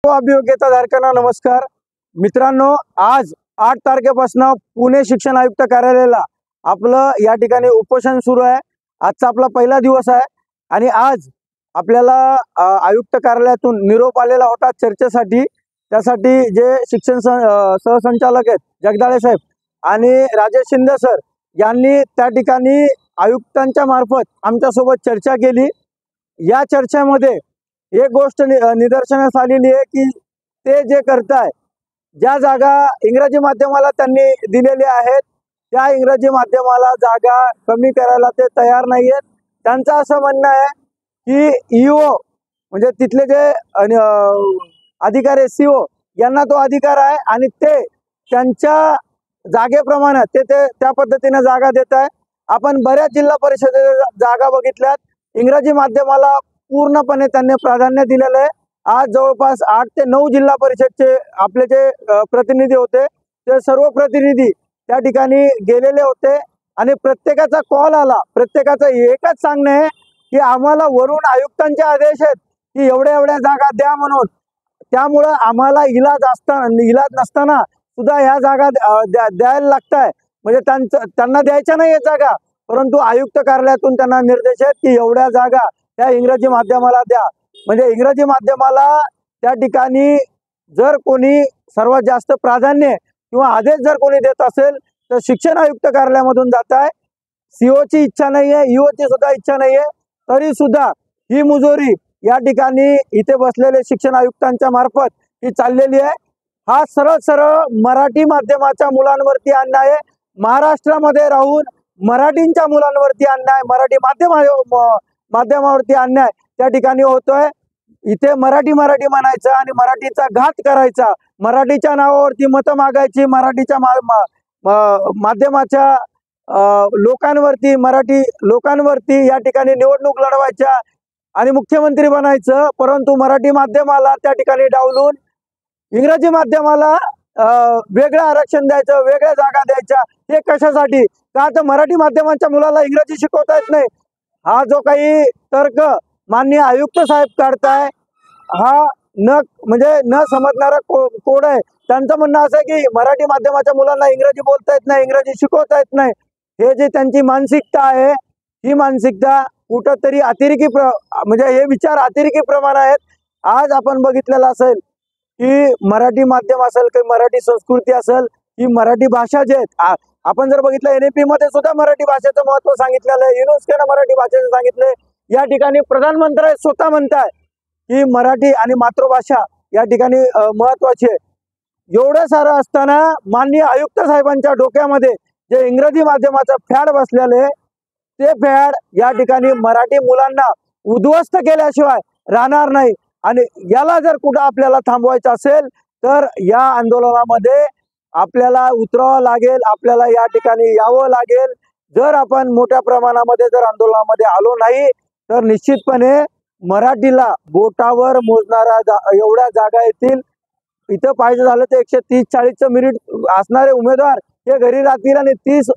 अभियोग्यताधारकांना नमस्कार. मित्रांनो, आज 8 तारखेपासून पुणे शिक्षण आयुक्त कार्यालयाला आपलं या ठिकाणी उपोषण सुरू आहे. आजचा आपला पहिला दिवस आहे आणि आज आपल्याला आयुक्त कार्यालयातून निरोप आलेला होता चर्चेसाठी. त्यासाठी जे शिक्षण सहसंचालक आहेत जगदाळे साहेब आणि राजेश शिंदे सर यांनी त्या ठिकाणी आयुक्तांच्या मार्फत आमच्यासोबत चर्चा केली. या चर्चेमध्ये एक गोष्ट निदर्शनास आलेली आहे की ते जे करताय, ज्या जागा इंग्रजी माध्यमाला त्यांनी दिलेल्या आहेत त्या इंग्रजी माध्यमाला जागा कमी करायला ते तयार नाही आहेत. त्यांचं असं म्हणणं आहे की ईओ म्हणजे तिथले जे अधिकारी सीओ यांना तो अधिकार आहे आणि ते त्यांच्या जागेप्रमाणे ते त्या पद्धतीने जागा देत आहे. आपण बऱ्याच जिल्हा परिषदेच्या जागा बघितल्यात, इंग्रजी माध्यमाला पूर्णपणे त्यांनी प्राधान्य दिलेलं आहे. आज जवळपास 8 ते 9 जिल्हा परिषदचे आपले जे प्रतिनिधी होते ते सर्व प्रतिनिधी त्या ठिकाणी गेलेले होते आणि प्रत्येकाचा कॉल आला. प्रत्येकाचं एकच सांगणं आहे की आम्हाला वरून आयुक्तांचे आदेश आहेत की एवढ्या जागा द्या म्हणून. त्यामुळं आम्हाला इलाज नसताना सुद्धा ह्या जागा द्यायला लागत आहे. म्हणजे त्यांना द्यायच्या नाही या जागा, परंतु आयुक्त कार्यालयातून त्यांना निर्देश आहेत की एवढ्या जागा त्या इंग्रजी माध्यमाला द्या. म्हणजे इंग्रजी माध्यमाला त्या ठिकाणी जर कोणी सर्वात जास्त प्राधान्य किंवा आदेश जर कोणी देत असेल तर शिक्षण आयुक्त कार्यालयामधून जात आहे. सीओची इच्छा नाही आहे, ईओची सुद्धा इच्छा नाही आहे, तरी सुद्धा ही मुजोरी या ठिकाणी इथे बसलेले शिक्षण आयुक्तांच्या मार्फत ही चाललेली आहे. हा सरळ मराठी माध्यमाच्या मुलांवरती अन्याय आहे. महाराष्ट्रामध्ये राहून मराठींच्या मुलांवरती अन्याय, मराठी माध्यमावरती अन्याय त्या ठिकाणी होतोय. इथे मराठी म्हणायचं आणि मराठीचा घात करायचा, मराठीच्या नावावरती मतं मागायची, मराठीच्या माध्यमाच्या लोकांवरती, मराठी लोकांवरती या ठिकाणी निवडणूक लढवायच्या आणि मुख्यमंत्री बनायचं. परंतु मराठी माध्यमाला त्या ठिकाणी डावलून इंग्रजी माध्यमाला वेगळं आरक्षण द्यायचं, वेगळ्या जागा द्यायच्या. हे कशासाठी? का तर मराठी माध्यमाच्या मुलाला इंग्रजी शिकवता येत नाही. हा जो काही तर्क माननीय आयुक्त साहेब काढताय हा न समजणारा कोड आहे. त्यांचं म्हणणं असं आहे की मराठी माध्यमाच्या मुलांना इंग्रजी बोलता येत नाही, इंग्रजी शिकवता येत नाही. हे जे त्यांची मानसिकता आहे ही मानसिकता कुठंतरी अतिरेकी म्हणजे हे विचार अतिरेकी प्रमाण आहेत. आज आपण बघितलेलं असेल की मराठी माध्यम असेल की मराठी संस्कृती असेल की मराठी भाषा जे आहेत, आपण जर बघितलं NEP मध्ये सुद्धा मराठी भाषेचं महत्व सांगितलेलं आहे, युनेस्कोनं मराठी भाषेचं सांगितलंय. या ठिकाणी प्रधानमंत्री स्वतः म्हणताय की मराठी आणि मातृभाषा या ठिकाणी महत्वाची आहे. एवढं सारं असताना माननीय आयुक्त साहेबांच्या डोक्यामध्ये जे इंग्रजी माध्यमाचं फॅड बसलेले ते फॅड या ठिकाणी मराठी मुलांना उद्ध्वस्त केल्याशिवाय राहणार नाही. आणि याला जर कुठं आपल्याला थांबवायचं असेल तर या आंदोलनामध्ये आपल्याला उतरावं लागेल, आपल्याला या ठिकाणी यावं लागेल. जर आपण मोठ्या प्रमाणामध्ये जर आंदोलनामध्ये आलो नाही तर निश्चितपणे मराठीला बोटावर मोजणारा एवढ्या जागा येतील. इथं पाहिजे झालं तर 130-40 मिनिट असणारे उमेदवार हे घरी राहतील आणि 30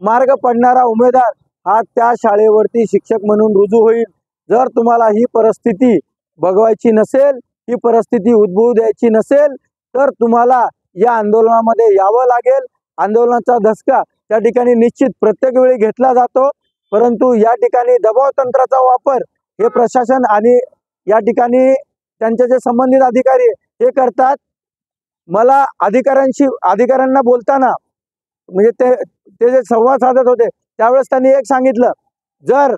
मार्ग पडणारा उमेदवार हा त्या शाळेवरती शिक्षक म्हणून रुजू होईल. जर तुम्हाला ही परिस्थिती बघवायची नसेल, ही परिस्थिती उद्भवू द्यायची नसेल तर तुम्हाला या आंदोलनामध्ये यावं लागेल. आंदोलनाचा धसका त्या ठिकाणी निश्चित प्रत्येक वेळी घेतला जातो, परंतु या ठिकाणी दबाव तंत्राचा वापर हे प्रशासन आणि या ठिकाणी त्यांचे जे संबंधित अधिकारी हे करतात. मला अधिकाऱ्यांना बोलताना म्हणजे ते जे संवाद साधत होते त्यावेळेस त्यांनी एक सांगितलं, जर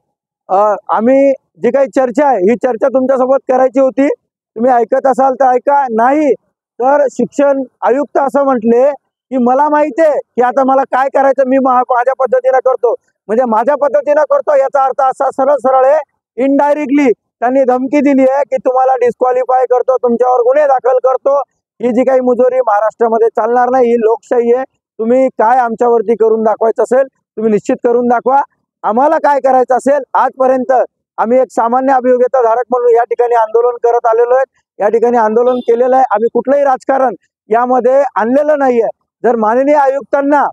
आम्ही जी काही चर्चा आहे ही चर्चा तुमच्यासोबत करायची होती, तुम्ही ऐकत असाल तर ऐका, नाही तर शिक्षण आयुक्त असं म्हटले की मला माहिती आहे की आता मला काय करायचं, मी माझ्या पद्धतीनं करतो. म्हणजे माझ्या पद्धतीनं करतो याचा अर्थ असा सरळ आहे, इनडायरेक्टली त्यांनी धमकी दिली आहे की तुम्हाला डिस्क्वालिफाय करतो, तुमच्यावर गुन्हे दाखल करतो. ही जी काही मुजोरी महाराष्ट्रामध्ये चालणार नाही, ही लोकशाही आहे. तुम्ही काय आमच्यावरती करून दाखवायचं असेल तुम्ही निश्चित करून दाखवा. आम्हाला काय करायचं असेल, आजपर्यंत आम्ही एक सामान्य अभियोग्यता धारक म्हणून या ठिकाणी आंदोलन करत आलेलो आहे, या ठिकाणी आंदोलन केलेलं आहे. आम्ही कुठलंही राजकारण यामध्ये आणलेलं नाहीये. जर माननीय आयुक्तांना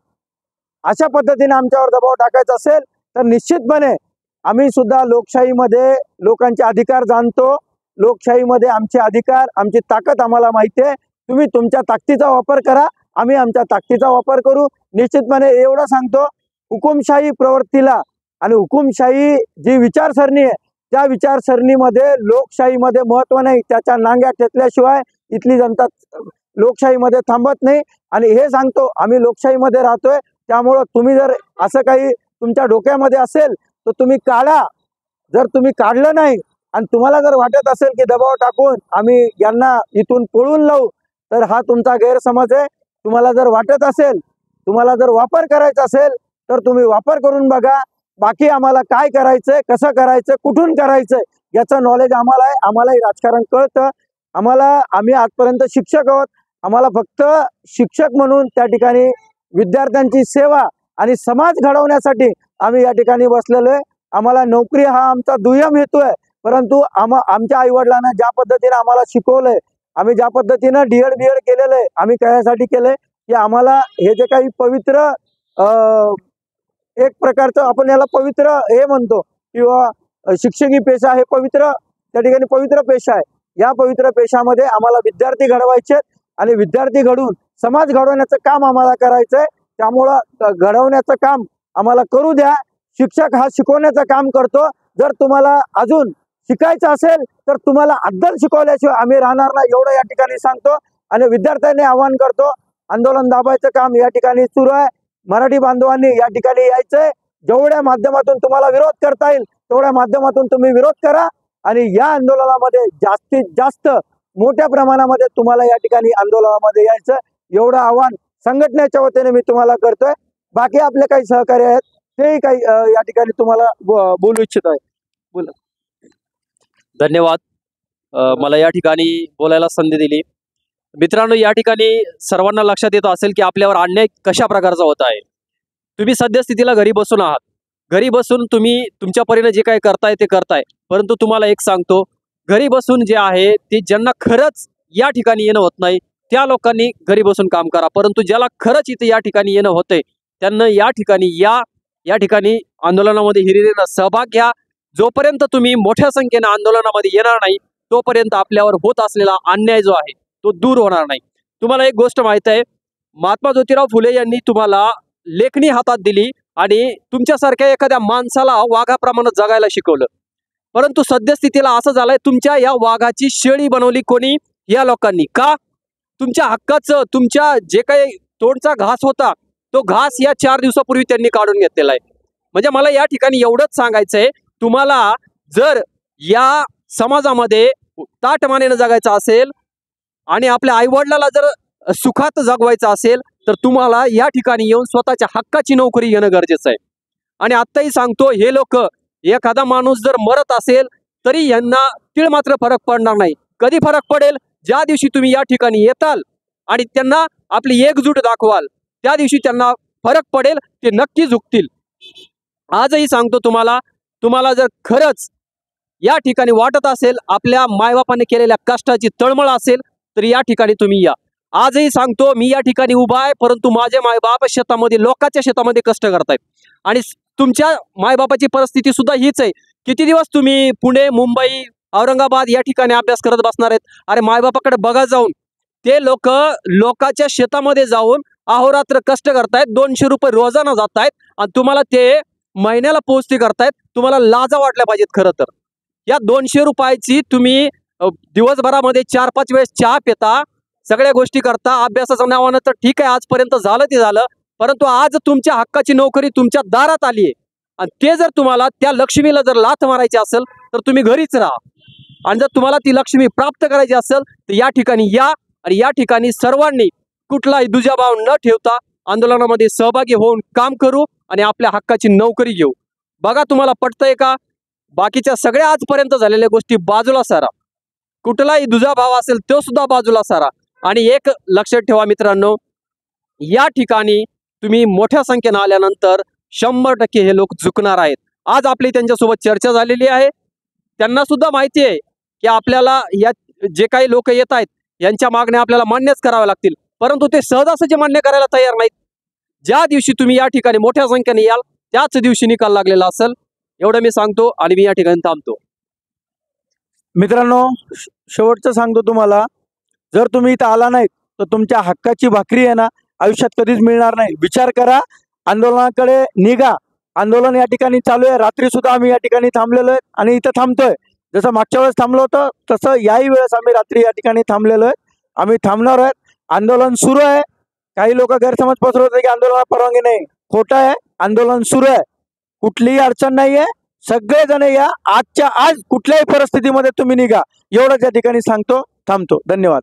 अशा पद्धतीने आमच्यावर दबाव टाकायचा असेल तर निश्चितपणे आम्ही सुद्धा लोकशाहीमध्ये लोकांचे अधिकार जाणतो. लोकशाहीमध्ये आमचे अधिकार, आमची ताकद आम्हाला माहिती आहे. तुम्ही तुमच्या ताकदीचा वापर करा, आम्ही आमच्या ताकदीचा वापर करू. निश्चितपणे एवढं सांगतो, हुकुमशाही प्रवृत्तीला आणि हुकुमशाही जी विचारसरणी आहे त्या विचारसरणीमध्ये लोकशाहीमध्ये महत्त्व नाही. त्याच्या नांग्या ठेचल्याशिवाय इथली जनता लोकशाहीमध्ये थांबत नाही. आणि हे सांगतो, आम्ही लोकशाहीमध्ये राहतोय, त्यामुळं तुम्ही जर असं काही तुमच्या डोक्यामध्ये असेल तर तुम्ही काढा. जर तुम्ही काढलं नाही आणि तुम्हाला जर वाटत असेल की दबाव टाकून आम्ही यांना इथून पळून लावू, तर हा तुमचा गैरसमज आहे. तुम्हाला जर वाटत असेल, तुम्हाला जर वापर करायचा असेल तर तुम्ही वापर करून बघा. बाकी आम्हाला काय करायचंय, कसं करायचं, कुठून करायचंय याचं नॉलेज आम्हाला आहे. आम्हालाही राजकारण कळतं. आम्ही आजपर्यंत शिक्षक आहोत. आम्हाला फक्त शिक्षक म्हणून त्या ठिकाणी विद्यार्थ्यांची सेवा आणि समाज घडवण्यासाठी आम्ही या ठिकाणी बसलेलो आहे. आम्हाला नोकरी हा आमचा दुय्यम हेतू आहे. परंतु आमच्या आईवडिलांना ज्या पद्धतीने आम्हाला शिकवलंय, आम्ही ज्या पद्धतीनं डीएड बीएड केलेलं आहे, आम्ही कशासाठी केलंय की आम्हाला हे जे काही पवित्र एक प्रकारचं आपण याला पवित्र हे म्हणतो किंवा शिक्षकी पेशा हे पवित्र, त्या ठिकाणी पवित्र पेशा आहे. या पवित्र पेशामध्ये आम्हाला विद्यार्थी घडवायचे आणि विद्यार्थी घडवून समाज घडवण्याचं काम आम्हाला करायचंय. त्यामुळं घडवण्याचं काम आम्हाला करू द्या. शिक्षक हा शिकवण्याचं काम करतो. जर तुम्हाला अजून शिकायचं असेल तर तुम्हाला अद्दल शिकवल्याशिवाय आम्ही राहणार नाही, एवढं या ठिकाणी सांगतो. आणि विद्यार्थ्यांनी आवाहन करतो, आंदोलन दाबायचं काम या ठिकाणी सुरू आहे. मराठी बांधवांनी या ठिकाणी यायचंय. जेवढ्या माध्यमातून तुम्हाला विरोध करता येईल तेवढ्या माध्यमातून तुम्ही विरोध करा. आणि या आंदोलनामध्ये जास्तीत जास्त मोठ्या प्रमाणामध्ये तुम्हाला या ठिकाणी आंदोलनामध्ये यायचं, एवढं आव्हान संघटनेच्या वतीने मी तुम्हाला करतोय. बाकी आपले काही सहकारी आहेत तेही काही या ठिकाणी तुम्हाला बोलू इच्छित आहे. बोला. धन्यवाद. मला या ठिकाणी बोलायला संधी दिली. मित्रांनो, या ठिकाणी सर्वांना लक्षात येत असेल की आपल्यावर अन्याय कशा प्रकारचा होत आहे. तुम्ही सद्यस्थितीला घरी बसून आहात. घरी बसून तुम्ही तुमच्या परीने जे काही करताय ते करताय. परंतु तुम्हाला एक सांगतो, घरी बसून जे आहे ते ज्यांना खरंच या ठिकाणी येणं होत नाही त्या लोकांनी घरी बसून काम करा. परंतु ज्याला खरंच इथे या ठिकाणी येणं होतंय त्यांना या ठिकाणी या ठिकाणी आंदोलनामध्ये हिरिरीनं सहभाग घ्या. जोपर्यंत तुम्ही मोठ्या संख्येने आंदोलनामध्ये येणार नाही तोपर्यंत आपल्यावर होत असलेला अन्याय जो आहे तो दूर होणार नाही. तुम्हाला एक गोष्ट माहित आहे, महात्मा ज्योतिराव फुले यांनी तुम्हाला लेखणी हातात दिली आणि तुमच्यासारख्या एखाद्या माणसाला वाघाप्रमाणे जगायला शिकवलं. परंतु सद्यस्थितीला असं झालंय, तुमच्या या वाघाची शेळी बनवली कोणी? या लोकांनी. का? तुमच्या हक्काचं, तुमच्या जे काही तोंडचा घास होता तो घास या 4 दिवसापूर्वी त्यांनी काढून घेतलेला आहे. म्हणजे मला या ठिकाणी एवढंच सांगायचंय, तुम्हाला जर या समाजामध्ये ताटमानेनं जगायचं असेल आणि आपल्या आईवडिलाला जर सुखात जगवायचं असेल तर तुम्हाला या ठिकाणी येऊन स्वतःच्या हक्काची नोकरी घेणं गरजेचं आहे. आणि आत्ताही सांगतो, हे लोक, एखादा माणूस जर मरत असेल तरी यांना तीळ मात्र फरक पडणार नाही. कधी फरक पडेल? ज्या दिवशी तुम्ही या ठिकाणी येताल आणि त्यांना आपली एकजूट दाखवाल त्या दिवशी त्यांना फरक पडेल, ते नक्की झुकतील. आजही सांगतो तुम्हाला जर खरंच या ठिकाणी वाटत असेल, आपल्या मायबापाने केलेल्या कष्टाची तळमळ असेल तर या ठिकाणी तुम्ही या. आजही सांगतो, मी या ठिकाणी उभा आहे परंतु माझे मायबाप शेतामध्ये, लोकांच्या शेतामध्ये कष्ट करतायत. आणि तुमच्या मायबापाची परिस्थिती सुद्धा हीच आहे. किती दिवस तुम्ही पुणे, मुंबई, औरंगाबाद या ठिकाणी अभ्यास करत बसणार आहेत? अरे मायबापाकडे बघा जाऊन. ते लोकांच्या शेतामध्ये जाऊन अहोरात्र कष्ट करतायत, 200 रुपये रोजाना जातायत आणि तुम्हाला ते महिन्याला पोहोचती करतायत. तुम्हाला लाजा वाटल्या पाहिजेत. खरं तर या 200 रुपयाची तुम्ही दिवसभरामध्ये 4-5 वेळेस चहा पिता, सगळ्या गोष्टी करता, अभ्यासाच्या नावानं तर ठीक आहे, आजपर्यंत झालं ते झालं. परंतु आज तुमच्या हक्काची नोकरी तुमच्या दारात आली आहे आणि ते जर तुम्हाला त्या लक्ष्मीला जर लाथ मारायची असेल तर तुम्ही घरीच राहा. आणि जर तुम्हाला ती लक्ष्मी प्राप्त करायची असेल तर या ठिकाणी या. आणि या ठिकाणी सर्वांनी कुठलाही दुजाभाव न ठेवता आंदोलनामध्ये सहभागी होऊन काम करू आणि आपल्या हक्काची नोकरी घेऊ. बघा, तुम्हाला पटतंय का? बाकीच्या सगळ्या आजपर्यंत झालेल्या गोष्टी बाजूला सारा. कुठलाही दुजाभाव असेल तो सुद्धा बाजूला सारा. आणि एक लक्षात ठेवा मित्रांनो, या ठिकाणी तुम्ही मोठ्या संख्येने आल्यानंतर 100% हे लोक झुकणार आहेत. आज आपली त्यांच्यासोबत चर्चा झालेली आहे. त्यांना सुद्धा माहिती आहे की आपल्याला या जे काही लोक येत आहेत यांच्या मागण्या आपल्याला मान्यच कराव्या लागतील. परंतु ते सहजासहजी मान्य करायला तयार नाहीत. ज्या दिवशी तुम्ही या ठिकाणी मोठ्या संख्येने याल त्याच दिवशी निकाल लागलेला असेल, एवढं मी सांगतो आणि मी या ठिकाणी थांबतो. मित्रांनो, शेवटचं सांगतो तुम्हाला, जर तुम्ही इथं आला नाहीत तर तुमच्या हक्काची भाकरी आहे ना आयुष्यात कधीच मिळणार नाही. विचार करा, आंदोलनाकडे निघा. आंदोलन या ठिकाणी चालू आहे. रात्री सुद्धा आम्ही या ठिकाणी थांबलेलो आहे आणि इथं थांबतोय. जसं मागच्या वेळेस थांबलो होतं तसं याही वेळेस आम्ही रात्री या ठिकाणी थांबलेलो आहे. आम्ही थांबणार आहेत. आंदोलन सुरू आहे. काही लोक गैरसमज पसरवतात की आंदोलनाला परवानगी नाही. खोटं आहे. आंदोलन सुरू आहे. कुठलीही अडचण नाहीये. सगळेजण या. आजच्या आज कुठल्याही परिस्थितीमध्ये तुम्ही निघा. एवढंच या ठिकाणी सांगतो. थांबतो. धन्यवाद.